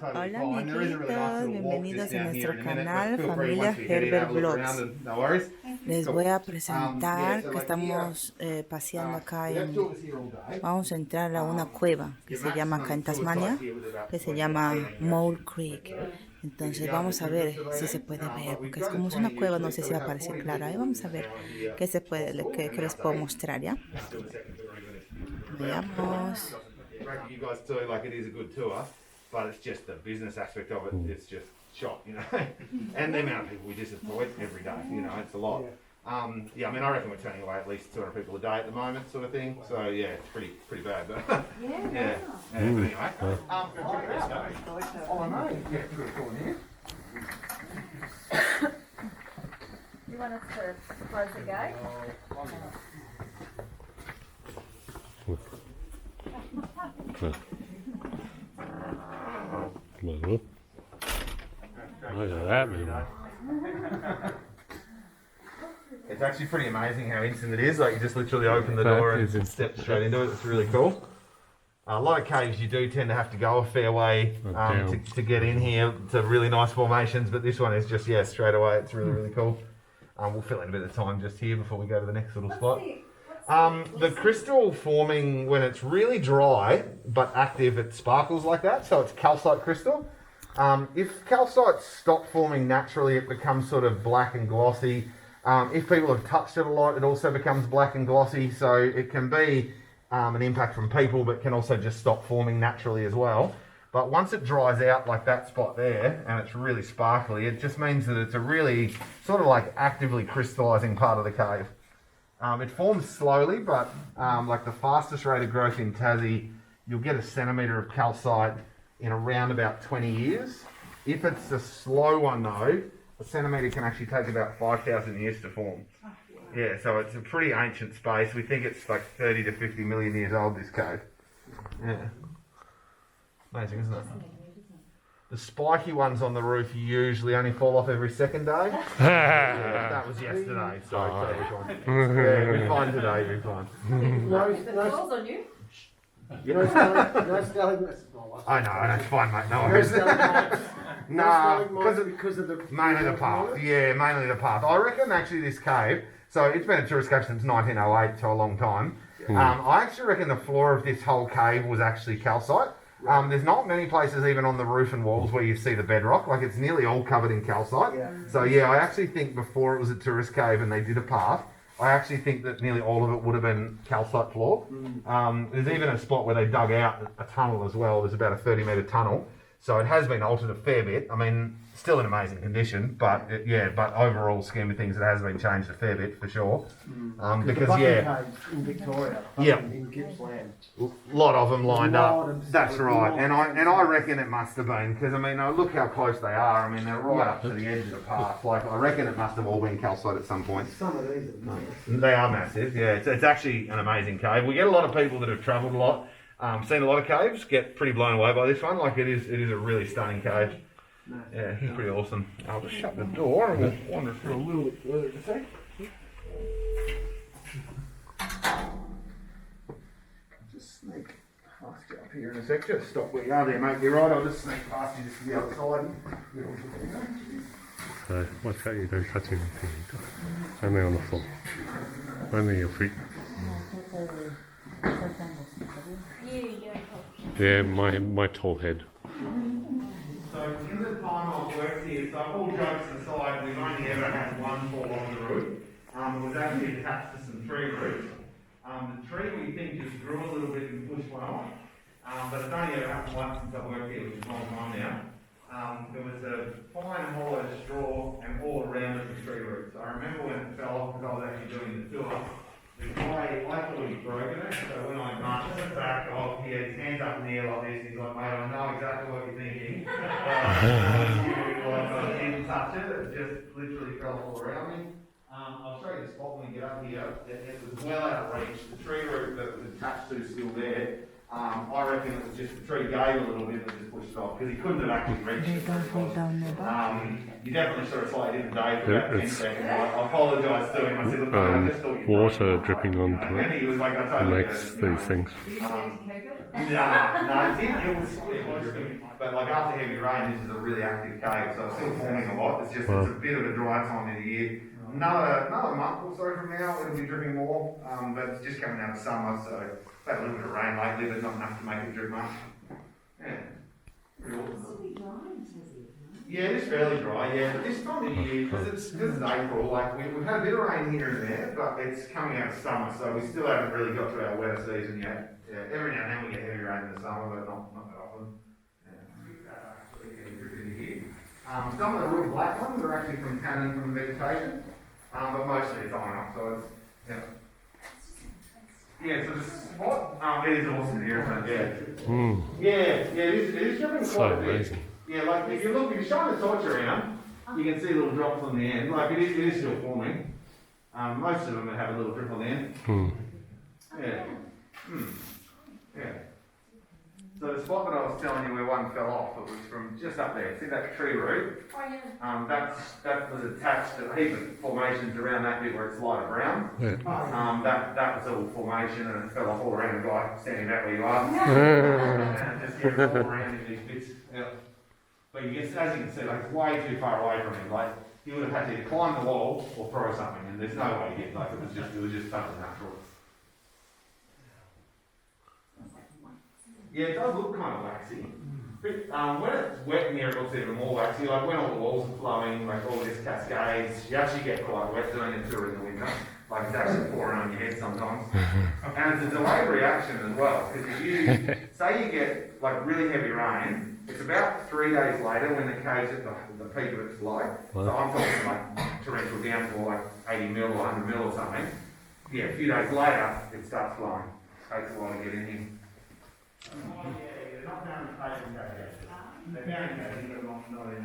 Hola amiguitos, bienvenidos a nuestro canal Familia Herbert Vlogs. Les voy a presentar que estamos paseando acá vamos a entrar a una cueva que se llama acá en Tasmania, que se llama Mole Creek. Entonces vamos a ver si se puede ver, porque es como es una cueva, no sé si va a aparecer claro. Ahí vamos a ver qué se puede, qué les puedo mostrar, ¿ya? Veamos. You guys too, like it is a good tour, but it's just the business aspect of it. It's just shot, you know, and the amount of people we disappoint every day, you know, it's a lot. Yeah, I mean, I reckon we're turning away at least 200 people a day at the moment, sort of thing. So yeah, it's pretty bad, but yeah. But anyway, let's go. Oh, I know. Yeah, pretty cool here. You want us to close the gate? Well, look at that, man. It's actually pretty amazing how instant it is. Like you just literally open the door and step straight into it. It's really cool. A lot of caves you do tend to have to go a fair way to get in here to really nice formations, but this one is just, yeah, straight away. It's really cool. We'll fill in a bit of time just here before we go to the next little spot. The crystal forming, when it's really dry but active, it sparkles like that, so it's calcite crystal. If calcite stop forming naturally, it becomes sort of black and glossy. If people have touched it a lot, it also becomes black and glossy, so it can be an impact from people, but can also just stop forming naturally as well. But once it dries out like that spot there, and it's really sparkly, it just means that it's a really sort of like actively crystallizing part of the cave. It forms slowly, but like the fastest rate of growth in Tassie, you'll get a centimetre of calcite in around about 20 years. If it's a slow one though, a centimetre can actually take about 5,000 years to form. Yeah, so it's a pretty ancient space. We think it's like 30 to 50 million years old, this cave. Yeah. Amazing, isn't it? The spiky ones on the roof usually only fall off every second day. Yeah, that was yesterday, so yeah, we're fine today, we're fine. The falls on you? No stalagmites. I know, that's fine, mate. No No worries. stalagmites. Nah, because of the mainly the path. Yeah, mainly the path. I reckon actually this cave, so it's been a tourist cave since 1908, so a long time. I actually reckon the floor of this whole cave was actually calcite. There's not many places even on the roof and walls where you see the bedrock, like it's nearly all covered in calcite. Yeah. So yeah, I actually think before it was a tourist cave and they did a path, I actually think that nearly all of it would have been calcite floor. There's even a spot where they dug out a tunnel as well. There's about a 30-metre tunnel. So it has been altered a fair bit. I mean, still in amazing condition, but but overall scheme of things, it has been changed a fair bit for sure. Because caves in Victoria, in Gippsland, a lot of them lined up. of That's them. right, and I reckon it must have been because I mean, look how close they are. I mean, they're right up to the edge of the path. Like I reckon it must have all been calcite at some point. Some of these are nice. They are massive. Yeah, it's actually an amazing cave. We get a lot of people that have travelled a lot, seen a lot of caves, get pretty blown away by this one. Like it is a really stunning cave. Yeah, it's pretty awesome. I'll just shut the door and we'll wander through a little bit further to see. Just sneak past you up here in a sec. Just stop where you are there, mate. You're right. I'll just sneak past you just to the other side. So, watch out, you don't touch anything. Only on the floor. Only your feet. Yeah, my tall head. So in the time I've worked here, so all jokes aside, we've only ever had one fall on the roof. It was actually attached to some tree roots. The tree we think just grew a little bit and pushed one off. But it's only ever happened once since I've worked here, which is a long time now. There was a fine hollow straw and all around it was tree roots. I remember when it fell off because I was actually doing the tour. The guy, I thought he'd broken it, so when I marched it back, he had his hands up in the air like this, he's like, mate, I know exactly what you're thinking. I didn't touch it, it just literally fell all around me. I'll show you the spot when we get up here. It was well out of reach. The tree root that it was attached to is still there. I reckon it was just the tree gave a little bit and just pushed it off because he couldn't have actually reached it. You definitely saw a slight hidden day for about 10 seconds. I apologised to him. I said, look, I just thought you water dripping onto and it he was like, I totally makes these things. No, it was dripping. But like after heavy rain, this is a really active cave, so it's still forming a lot. It's just it's a bit of a dry time of the year. Another month or so from now, it'll be dripping more, but it's just coming out of summer, so we've had a little bit of rain lately, but not enough to make it drip much. Yeah. Yeah, it is fairly dry, yeah, but this time of year, because it's April, like we've had a bit of rain here and there, but it's coming out of summer, so we still haven't really got to our wetter season yet. Yeah, every now and then we get heavy rain in the summer, but not that often. Some of the real black ones are actually from tannin from vegetation, but mostly it's iron oxides. Yeah. Yeah, so the spot, it is awesome here, isn't it? Yeah. Yeah, it is jumping quite a bit. Amazing. Yeah, like if you shine the torch around, you can see little drops on the end. Like it is still forming. Most of them have a little drip on the end. Yeah. Yeah. So the spot that I was telling you where one fell off, it was from just up there. See that tree root? Oh, yeah. That was attached to a heap of formations around that bit where it's lighter brown. Yeah. That was all formation and it fell off all around the guy standing back where you are. And just get all around in these bits. Yeah. But you get, as you can see, like it's way too far away from him. Like he would have had to either climb the wall or throw something, and there's no way to get. Like it was just totally natural. Yeah, it does look kind of waxy. But when it's wet in here, it looks even more waxy. Like when all the walls are flowing, like all this cascades, you actually get quite wet doing it too in the winter. Like it's actually pouring on your head sometimes. And it's a delayed reaction as well, because if you, say you get like really heavy rain, it's about 3 days later when the cave's at the peak of its life. So I'm talking like torrential downpour, like 80 mil or 100 mil or something. Yeah, a few days later, it starts flowing. Takes a while to get in here. Oh yeah, they're not down in the cave in cave yet. They're down in cave, but not in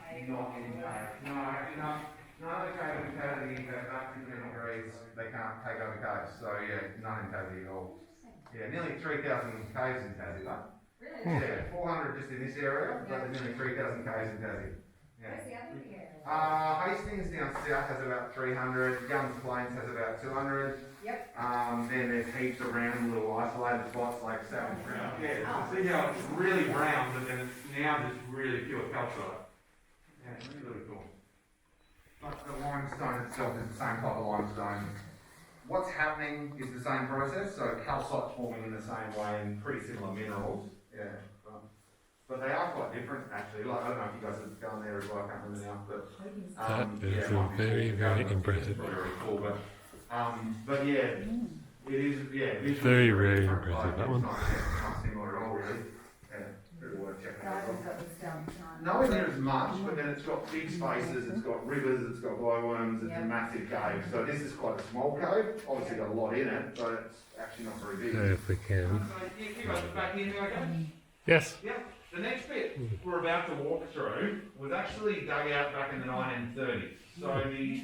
cave. No, actually not. No, the cave in cavity, that continental breeds, they can't take over caves. So yeah, not in cavity at all. Yeah, nearly 3,000 caves in Tassie, though. Really? Yeah, 400 just in this area, but there's nearly 3,000 caves in Tassie. Yeah. Where's the other area? Hastings down south has about 300, Guns Plains has about 200. Yep. Then there's heaps of random little isolated spots like Savage Brown. Yeah, so see how it's really brown, but then it's now just really pure calcite. Yeah, it's really cool. But the limestone itself is the same type of limestone. What's happening is the same process, so calcite's forming in the same way and pretty similar minerals. Yeah. But they are quite different actually. Like, I don't know if you guys have gone there as well, I can't remember now. But, that is very, very impressive. Very cool, but yeah, it is, yeah. Very, very impressive, that one. It's not similar at all, really. Yeah, very worth checking out. Nowhere near as much, but then it's got big spaces, it's got rivers, it's got glowworms, it's a massive cave. So this is quite a small cave, obviously got a lot in it, but it's actually not very big. If we can. So you guys are back in, okay? Yes. Yep. The next bit we're about to walk through was actually dug out back in the 1930s. So the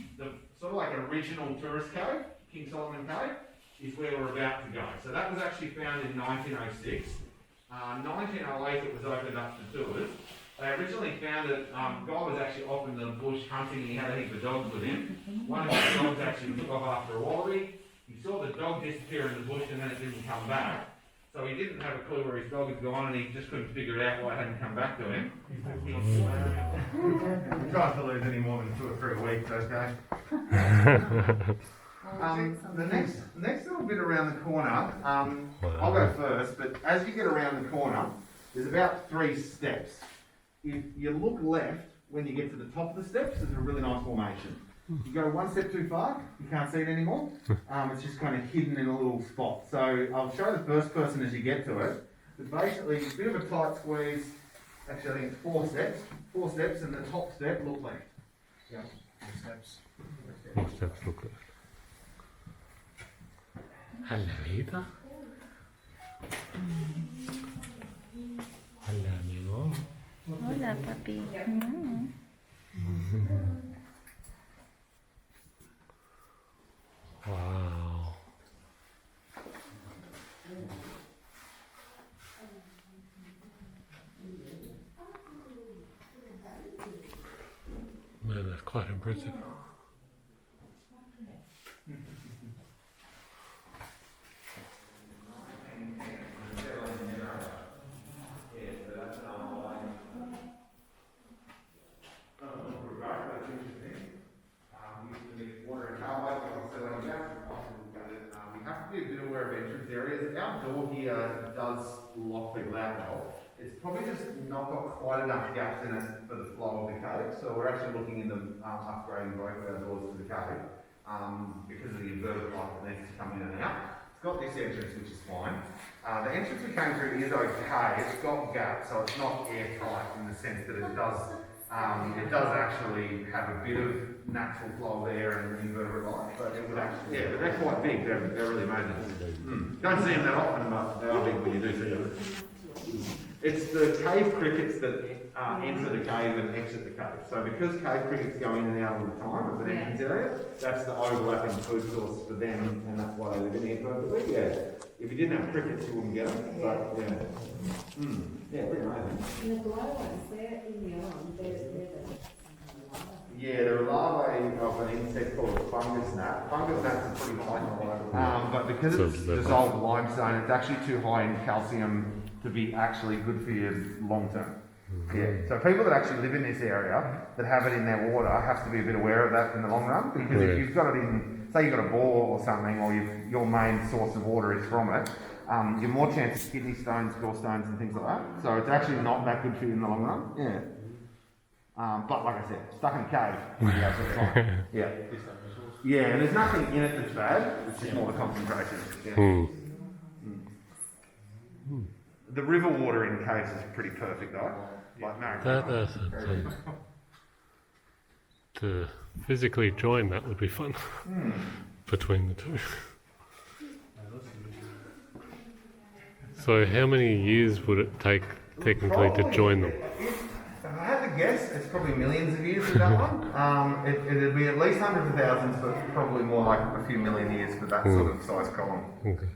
sort of like original tourist cave, King Solomon Cave, is where we're about to go. So that was actually found in 1906. 1908 it was opened up to tours. They originally found it, guy was actually off in the bush hunting, he had a heap of dogs with him. One of the dogs actually took off after a wallaby. He saw the dog disappear in the bush and then it didn't come back. So he didn't have a clue where his dog had gone and he just couldn't figure out why it hadn't come back to him. He tries to lose any more than 2 or 3 weeks, okay? The next little bit around the corner, I'll go first, but as you get around the corner, there's about 3 steps. If you look left, when you get to the top of the steps, there's a really nice formation. You go 1 step too far, you can't see it anymore. It's just kind of hidden in a little spot. So I'll show the first person as you get to it. But basically, it's a bit of a tight squeeze. Actually, I think it's 4 steps. 4 steps, and the top step, look left. Yeah, 4 steps. 4 steps, look left. Hola, vida. Hola, amigo. Hola, papi. Wow. impressive. Our door here does lock people out well. It's probably just not got quite enough gaps in it for the flow of the cave, so we're actually looking into upgrading both of our doors to the cave because of the inverted light that needs to come in and out. It's got this entrance, which is fine. The entrance we came through is okay. It's got gaps, so it's not airtight in the sense that it does actually have a bit of natural flow there and invertebrate life, but it would actually, yeah, but they're quite big, they're really amazing. Don't see them that often, but they are big when you do see them. It's the cave crickets that enter the cave and exit the cave. So because cave crickets go in and out all the time at the entrance area, that's the overlapping food source for them, and that's why they live in here perfectly. Yeah. If you didn't have crickets, you wouldn't get them. But yeah. Yeah, pretty amazing. And the glow ones, they're in the arm, Yeah, they're a larvae of an insect called a fungus gnat. Fungus gnats are pretty high, but because it's dissolved limestone, it's actually too high in calcium to be actually good for you long term. Yeah. So people that actually live in this area that have it in their water have to be a bit aware of that in the long run, because if you've got it in, say you've got a bore or something, or your main source of water is from it, you're more chance of kidney stones, gallstones and things like that. So it's actually not that good for you in the long run. Yeah. But like I said, stuck in a cave, you'll be absolutely fine. Yeah. Yeah, and there's nothing in it that's bad, it's just more the concentration. Yeah. The river water in caves is pretty perfect though. Like That's it. To physically join that would be fun between the two. So how many years would it take technically to join them? If I had to guess, it's probably millions of years for that one. It'd be at least hundreds of thousands, but probably more like a few million years for that sort of size column. Okay.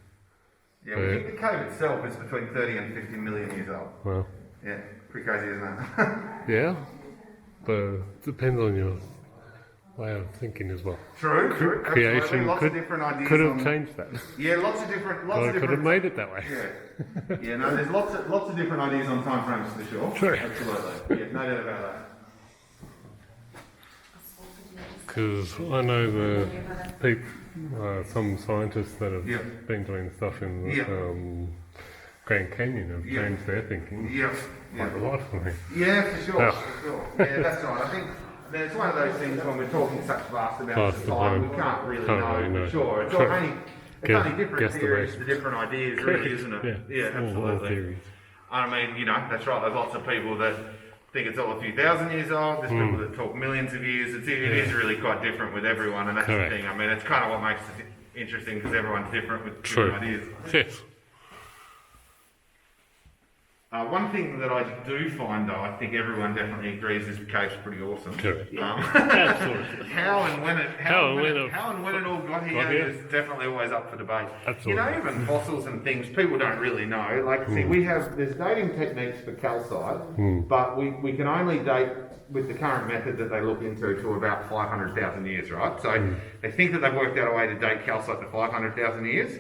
Yeah, we think the cave itself is between 30 and 50 million years old. Wow. Yeah, pretty crazy, isn't it? Yeah, but it depends on your way of thinking as well. True. Creation lots of different ideas could have changed that. Yeah, lots of different. Could have made it that way. Yeah. Yeah, no, there's lots of different ideas on time frames for sure. True. Absolutely. Yeah, no doubt about that. Because I know the people, some scientists that have been doing stuff in Grand Canyon have changed their thinking. Like a lot for me. Yeah, for sure. Yeah, that's right. I think it's one of those things when we're talking such vast amounts of time, we can't really know for sure. It's only different theories to different ideas, really, isn't it? Yeah, absolutely. I mean, that's right. There's lots of people that think it's all a few thousand years old. There's people that talk millions of years. It is really quite different with everyone, and that's the thing. I mean, it's kind of what makes it interesting, because everyone's different with different ideas. Yes. One thing that I do find, though, I think everyone definitely agrees this cave's pretty awesome. Correct. Absolutely. How and when it all got here is definitely always up for debate. Absolutely. Even fossils and things, people don't really know. Like, see, there's dating techniques for calcite, but we can only date with the current method that they look into to about 500,000 years, right? So they think that they've worked out a way to date calcite to 500,000 years.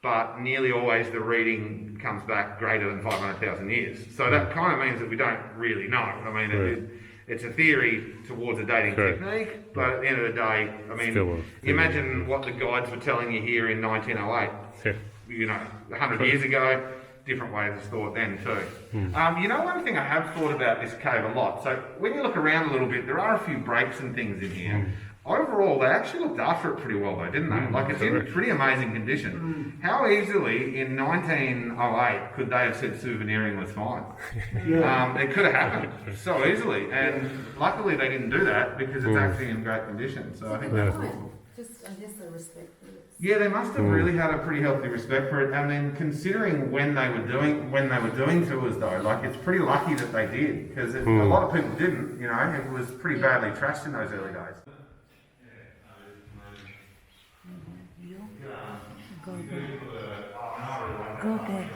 But nearly always the reading comes back greater than 500,000 years. So that kind of means that we don't really know. I mean, it's a theory towards a dating technique, but at the end of the day, I mean, imagine what the guides were telling you here in 1908. 100 years ago, different ways of thought then too. One thing I have thought about this cave a lot, so when you look around a little bit, there are a few breaks and things in here. Overall, they actually looked after it pretty well though, didn't they? Like, it's in pretty amazing condition. How easily in 1908 could they have said souveniring was fine? It could have happened so easily, and luckily they didn't do that because it's actually in great condition. So I think that's awesome. Just, I guess, the respect for it. Yeah, they must have really had a pretty healthy respect for it, and then considering when they were doing tours though, like, it's pretty lucky that they did, because a lot of people didn't. It was pretty badly trashed in those early days. Go get.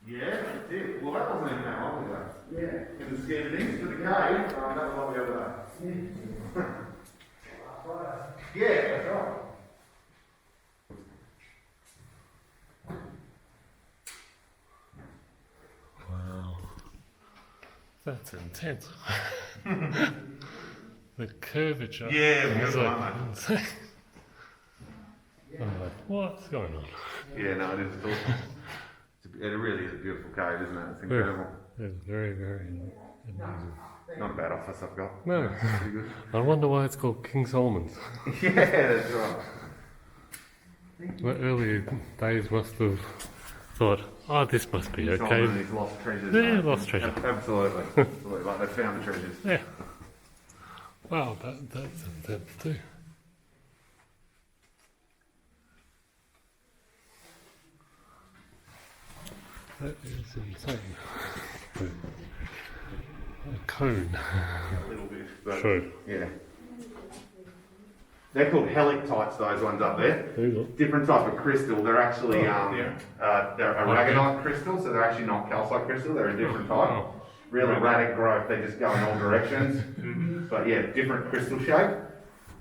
Yeah, that's it. Well, that wasn't even standings for the cave. That was what we over there. Yeah, that's right. Wow. That's intense. The curvature. Yeah, is beautiful, like aren't insane. I'm like, what's going on? Yeah, no, it is cool. It really is a beautiful cave, isn't it? It's incredible. It's very, very amazing. Not a bad office I've got. No. Pretty good. I wonder why it's called King Solomon's. Yeah, that's right. The earlier days must have thought, oh, this must be okay. Solomon and his lost treasures. Yeah, mate. lost treasure. Absolutely. Absolutely. Like they found the treasures. Yeah. Wow, that's intense too. That is insane. A cone. A little bit. But, True. yeah. They're called helictites, those ones up there. These are- Different type of crystal. They're actually they're aragonite crystal, so they're actually not calcite crystal. They're a different type. Oh. Real erratic growth. They just go in all directions. But yeah, different crystal shape.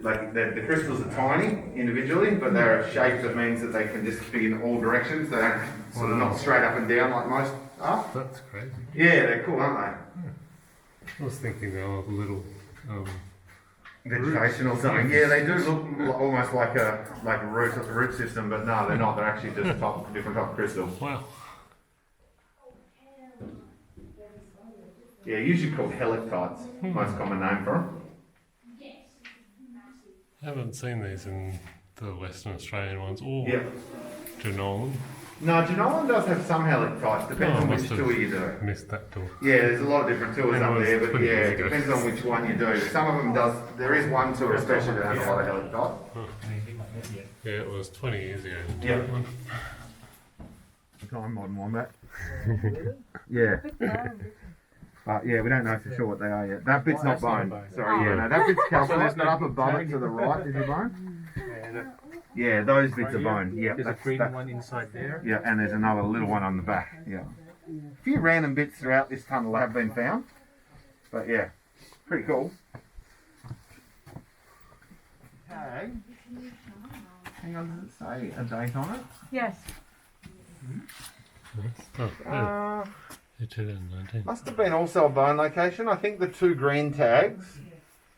Like the crystals are tiny individually, but they're a shape that means that they can just be in all directions. They don't sort of not straight up and down like most are. That's crazy. Yeah, they're cool, aren't I was thinking they were little. they? Vegetation or something. Yeah, they do look almost like a root system, but no, they're not. They're actually just a different type of crystal. Wow. Yeah, usually called helictites. Most common name for them. I haven't seen these in the Western Australian ones or Yeah. Genolan. No, Genolan does have some helictites. Depends Oh, on I which must have tour you do. missed that tour. Yeah, there's a lot of different tours And up it was there, but 20 yeah, years it ago. depends on which one you do. Some of them does. There is one tour especially that has a lot of helictites. Yeah, it was 20 years ago. Yeah. Time modern wombat. Yeah. But yeah, we don't know for sure what they are yet. That bit's not bone. Sorry, yeah, no, that bit's calcium, but up above it to the right is a bone. Yeah, those bits are bone. Yeah, There's a green one inside there. Yeah, and there's another little one on the back. Yeah. A few random bits throughout this tunnel have been found. But yeah, pretty cool. Okay. Hang on, does it say a date on it? Yes. Oh, yeah. 2019. Must have been also a bone location. I think the two green tags.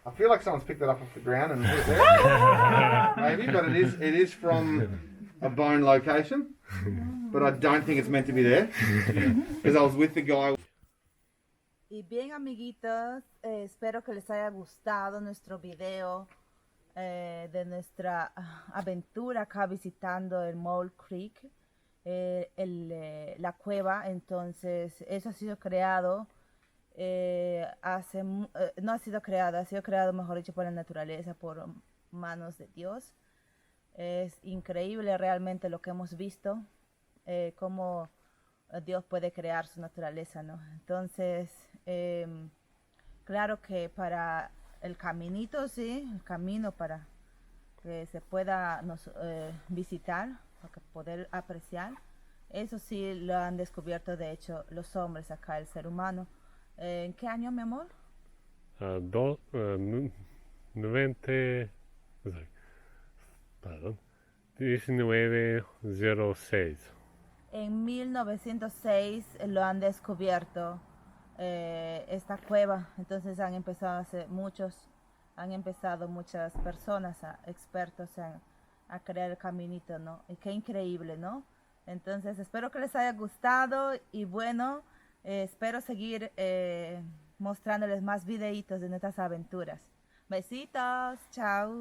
I feel like someone's picked it up off the ground and put it there. Maybe, but it is from a bone location. But I don't think it's meant to be there. Because I was with the guy. Y bien, amiguitos, espero que les haya gustado nuestro video de nuestra aventura acá visitando el Mole Creek, la cueva. Entonces, eso ha sido creado, no ha sido creado, mejor dicho, por la naturaleza, por manos de Dios. Es increíble realmente lo que hemos visto, cómo Dios puede crear su naturaleza, ¿no? Entonces, claro que para el caminito, sí, el camino para que se pueda visitar, para poder apreciar, eso sí lo han descubierto, de hecho, los hombres acá, el ser humano. ¿En qué año, mi amor? 1906. En 1906 lo han descubierto esta cueva. Entonces han empezado muchas personas, expertos a crear el caminito, ¿no? Y qué increíble, ¿no? Entonces espero que les haya gustado y bueno, espero seguir mostrándoles más videitos de nuestras aventuras. Besitos, chao.